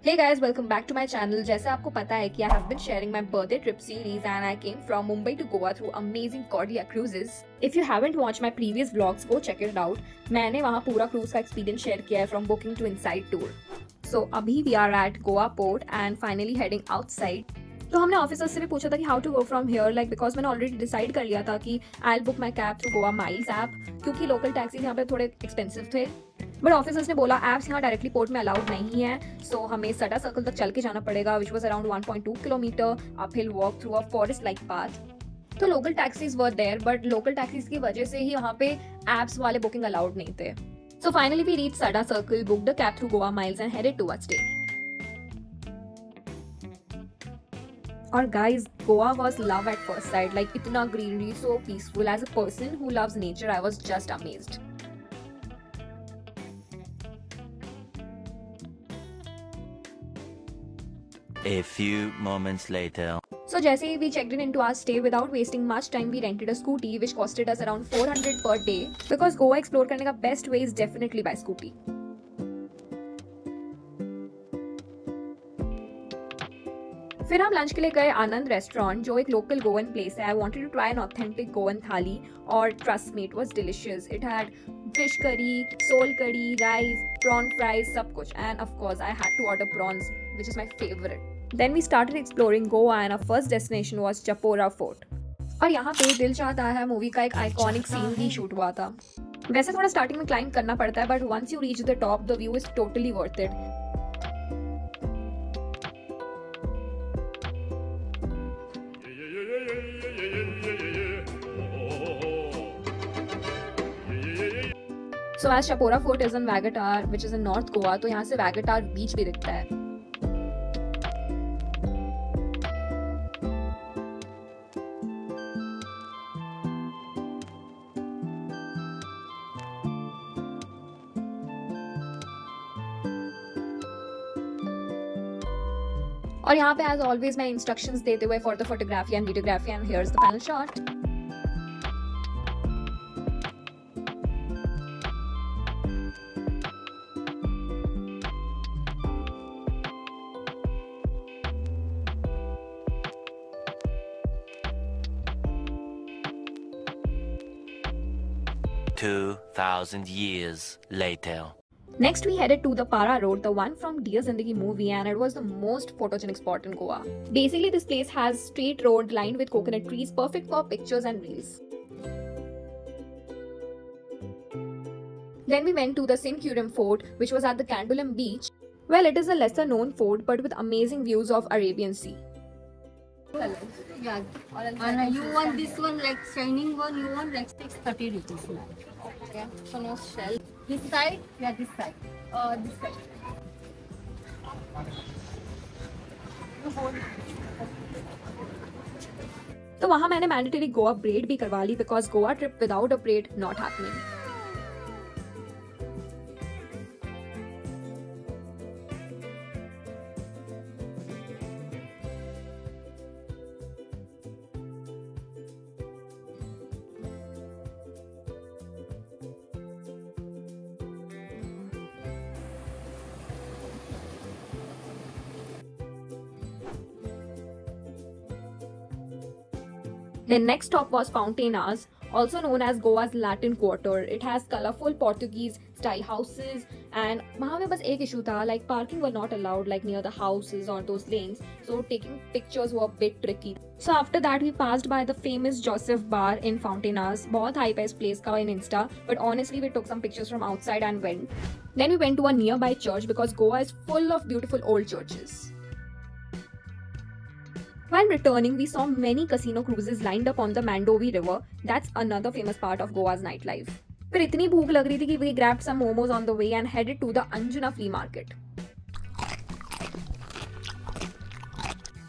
Hey guys, welcome back to my channel. जैसे आपको पता है कि I have been sharing my birthday trip series and I came from Mumbai to Goa through amazing Cordia cruises. If you haven't watched my previous vlogs, go check it out. मैंने वहाँ पूरा cruise का experience share किया है from booking to inside tour. So अभी we are at Goa port and finally heading outside. तो हमने officer से भी पूछा था कि how to go from here because मैंने ऑलरेडी डिसाइड कर लिया था कि I book my cab through Goa Miles app क्योंकि लोकल टैक्सीज यहाँ पे थोड़े एक्सपेंसिव थे. बट ऑफिसर्स ने बोला ऐप्स यहाँ डायरेक्टली पोर्ट में अलाउड नहीं है, सो हमें सडा सर्कल तक चल के जाना पड़ेगा which was around 1.2 kilometre uphill walk through a forest like path. तो local taxis were there but local taxis की वजह से ही वहाँ पे ऐप्स वाले बुकिंग अलाउड नहीं थे. सो फाइनली वी रीच सडा circle, booked the cab through Goa miles and headed towards stay. और guys, Goa was love at first sight. Like इतना greenery, so peaceful. As a person who loves nature, I was just amazed. A few moments later. So जैसे ही we checked in into our stay, without wasting much time, we rented a scooty, which costed us around 400 per day. Because Goa explore करने का best way is definitely by scooty. फिर हम lunch के लिए गए आनंद restaurant जो एक local Goan place है. I wanted to try an authentic Goan thali और trust me it was delicious. It had fish curry, sol curry, rice, prawn fries, सब कुछ. And of course I had to order prawns which is my favourite. Then we started exploring Goa and our first destination was Chapora fort. और यहाँ पे दिल चाहता है movie का एक आइकॉनिक सीन भी शूट हुआ था. वैसे थोड़ा स्टार्टिंग में क्लाइंब करना पड़ता है but once you reach the top the view is totally worth it. So as Chapora Fort is in Vagatar, which is in North Goa, तो यहाँ से Vagatar बीच भी दिखता है. और यहाँ पे as always मैं instructions देते हुए for the photography and videography and here's the final shot. $2,000 years later. Next, we headed to the Para Road, the one from Dear Zindagi movie, and it was the most photogenic spot in Goa. Basically, this place has straight road lined with coconut trees, perfect for pictures and reels. Then we went to the Sincurium Fort, which was at the Candolim beach. Well, it is a lesser known fort, but with amazing views of Arabian Sea. Yeah, and you want this one like shining one, you want like 630 rupees. Okay, so no shell. This side? Yeah, this side. This side. तो वहाँ मैंने mandatory Goa braid भी करवा ली because Goa trip without a braid not happening. The next stop was Fontainas, also known as Goa's Latin Quarter. It has colorful Portuguese style houses and वहाँ में बस एक issue था, like parking were not allowed like near the houses or those lanes, so taking pictures were a bit tricky. So after that we passed by the famous Joseph Bar in Fontainas. बहुत hype है इस place का in Insta, but honestly we took some pictures from outside and went. Then we went to a nearby church because Goa is full of beautiful old churches. While returning, we saw many casino cruises lined up on the Mandovi River. That's another famous part of Goa's nightlife. फिर इतनी भूख लग रही थी कि we grabbed some momos on the way and headed to the Anjuna flea market.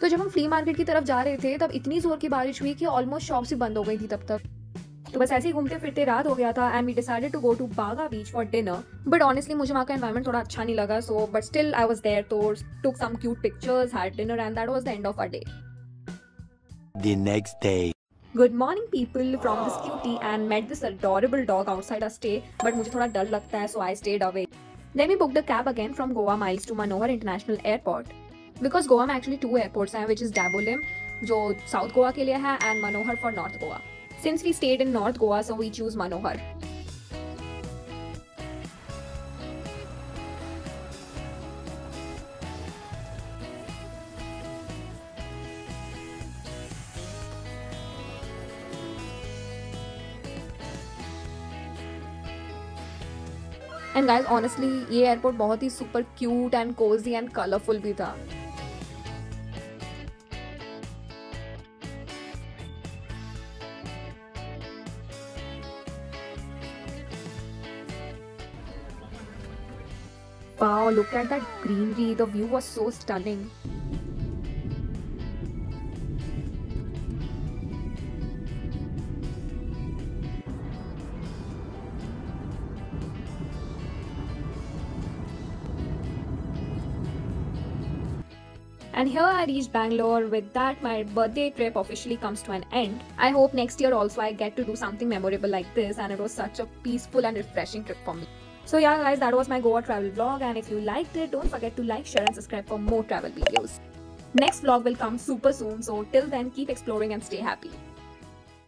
तो जब हम फ्ली मार्केट की तरफ जा रहे थे तब इतनी जोर की बारिश हुई कि ऑलमोस्ट शॉप्स ही बंद हो गई थी तब तक. तो बस ऐसे ही घूमते फिरते रात हो गया था and we decided to go to Baga beach for dinner. But honestly मुझे वहाँ का एनवायरनमेंट थोड़ा अच्छा नहीं लगा, so but still I was there, तो took some cute pictures, had dinner and that was the end of our day. The next day. Good morning people from this cutie and met this adorable dog outside our stay, but मुझे थोड़ा डर लगता है so I stayed away. Then we booked a cab again from Goa Miles to Manohar International Airport. Because Goa में actually 2 airports हैं, which is Dabolim जो South Goa के लिए है and Manohar for North Goa. Since we stayed in North Goa, so we choose Manohar. And guys honestly ये airport बहुत ही super cute and cosy and colourful भी था. Wow, look at that greenery. The view was so stunning. And here I reached Bangalore. With that, my birthday trip officially comes to an end. I hope next year also I get to do something memorable like this, and it was such a peaceful and refreshing trip for me. So yeah guys, that was my Goa travel vlog, and if you liked it, don't forget to like, share and subscribe for more travel videos. Next vlog will come super soon, so till then keep exploring and stay happy.